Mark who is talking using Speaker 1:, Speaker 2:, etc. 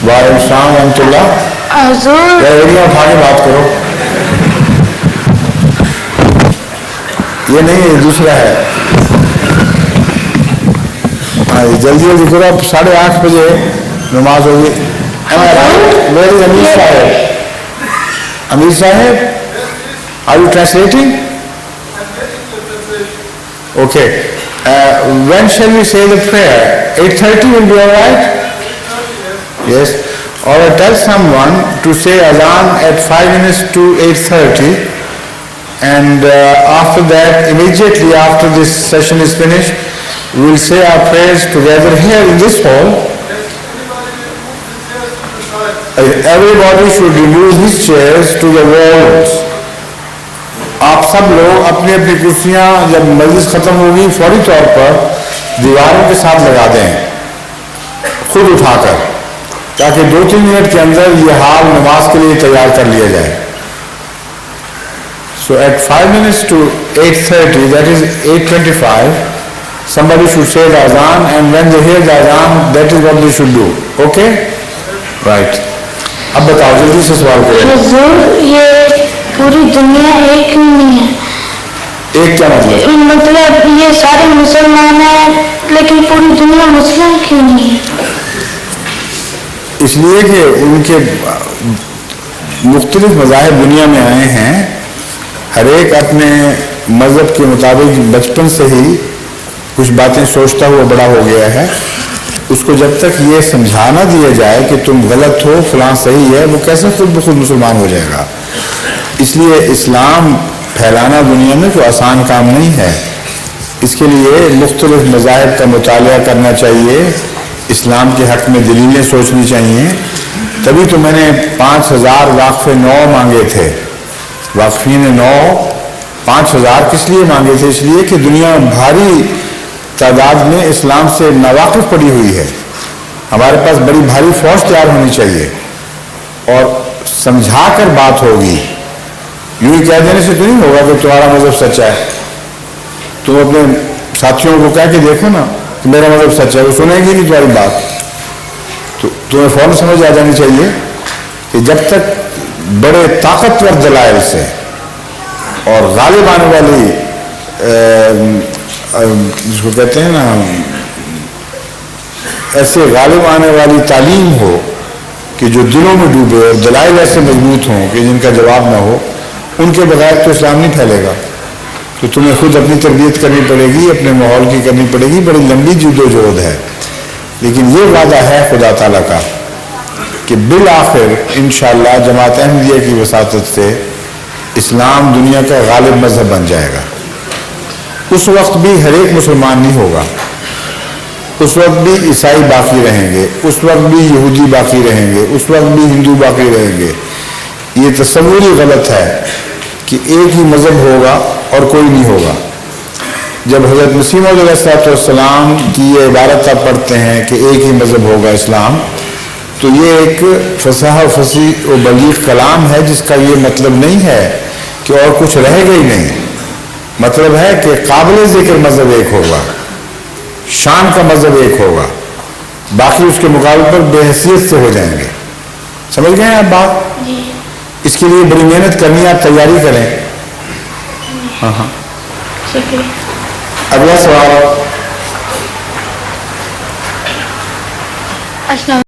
Speaker 1: وعلیکم السلام ورحمۃ اللہ. ایریا اٹھا کے بات کرو. یہ نہیں ہے، دوسرا ہے. ہاں جلدی جلدی کرو. اب 8:30 بجے نماز ہوگی. ویئر از امیر صاحب؟ امیر صاحب، are you translating? Okay. When shall we say the prayer? 8:30 will be all right? Yes. Or tell someone to say Adhan at 5 minutes to 8:30, and after that, immediately after this session is finished, we will say our prayers together here in this hall. Everybody should remove his chairs to the walls. آپ سب لوگ اپنی اپنی کرسیاں جب مجلس ختم ہوگی فوری طور پر دیواروں کے ساتھ لگا دیں خود اٹھا کر، تاکہ 2-3 منٹ کے اندر یہ حال نماز کے لیے تیار کر لیا جائے. So at 5 minutes to 8:30, that is 8:25, somebody should say the adhan, and when they hear the adhan, that is what they should do. Okay? Right. اب بتاؤ جلدی سے سوال کریں.
Speaker 2: حضور یہ پوری دنیا ایک نہیں ہے.
Speaker 1: ایک کیا مطلب؟
Speaker 2: مطلب یہ سارے مسلمان ہیں لیکن پوری دنیا مسلم کیوں نہیں ہے؟
Speaker 1: اس لیے کہ ان کے مختلف مذاہب دنیا میں آئے ہیں. ہر ایک اپنے مذہب کے مطابق بچپن سے ہی کچھ باتیں سوچتا ہوا بڑا ہو گیا ہے. اس کو جب تک یہ سمجھا نہ دیا جائے کہ تم غلط ہو فلاں صحیح ہے، وہ کیسے خود بخود مسلمان ہو جائے گا. اس لیے اسلام پھیلانا دنیا میں کوئی آسان کام نہیں ہے. اس کے لیے مختلف مذاہب کا مطالعہ کرنا چاہیے، اسلام کے حق میں دلیلیں سوچنی چاہیے. تبھی تو میں نے 5000 واقف نو مانگے تھے. واقفین نو 5000 کس لیے مانگے تھے؟ اس لیے کہ دنیا بھاری تعداد میں اسلام سے ناواقف پڑی ہوئی ہے. ہمارے پاس بڑی بھاری فوج تیار ہونی چاہیے اور سمجھا کر بات ہوگی. یوں ہی کہہ دینے سے تو نہیں ہوگا کہ تمہارا مذہب سچا ہے. تم اپنے ساتھیوں کو کہہ کے دیکھو نا کہ میرا مذہب سچا ہے، وہ سنیں گی نہیں تمہاری بات. تو تمہیں فوراً سمجھ آ جانی چاہیے کہ جب تک بڑے طاقتور دلائل سے اور غالب آنے والی جس کو کہتے ہیں نا ایسے غالب آنے والی تعلیم ہو کہ جو دلوں میں ڈوبے اور دلائل ایسے مضبوط ہوں کہ جن کا جواب نہ ہو، ان کے بغیر تو اسلام نہیں پھیلے گا. تو تمہیں خود اپنی تربیت کرنی پڑے گی، اپنے ماحول کی کرنی پڑے گی. بڑی لمبی جد و جہد ہے، لیکن یہ وعدہ ہے خدا تعالیٰ کا کہ بالآخر انشاءاللہ جماعت احمدیہ کی وساطت سے اسلام دنیا کا غالب مذہب بن جائے گا. اس وقت بھی ہر ایک مسلمان نہیں ہوگا، اس وقت بھی عیسائی باقی رہیں گے، اس وقت بھی یہودی باقی رہیں گے، اس وقت بھی ہندو باقی رہیں گے. یہ تصور ہی غلط ہے کہ ایک ہی مذہب ہوگا اور کوئی نہیں ہوگا. جب حضرت مسیح موعود علیہ السلام کی یہ عبارت آپ پڑھتے ہیں کہ ایک ہی مذہب ہوگا اسلام، تو یہ ایک فصاح و فصیح و بلیغ کلام ہے جس کا یہ مطلب نہیں ہے کہ اور کچھ رہے گا ہی نہیں. مطلب ہے کہ قابل ذکر مذہب ایک ہوگا، شان کا مذہب ایک ہوگا، باقی اس کے مقابلے پر بے حیثیت سے ہو جائیں گے. سمجھ گئے ہیں آپ بات؟
Speaker 2: جی.
Speaker 1: اس کے لیے بڑی محنت کرنی ہے، آپ تیاری کریں. ہاں ہاں
Speaker 2: شکریہ.
Speaker 1: اگلا سوال.
Speaker 2: السلام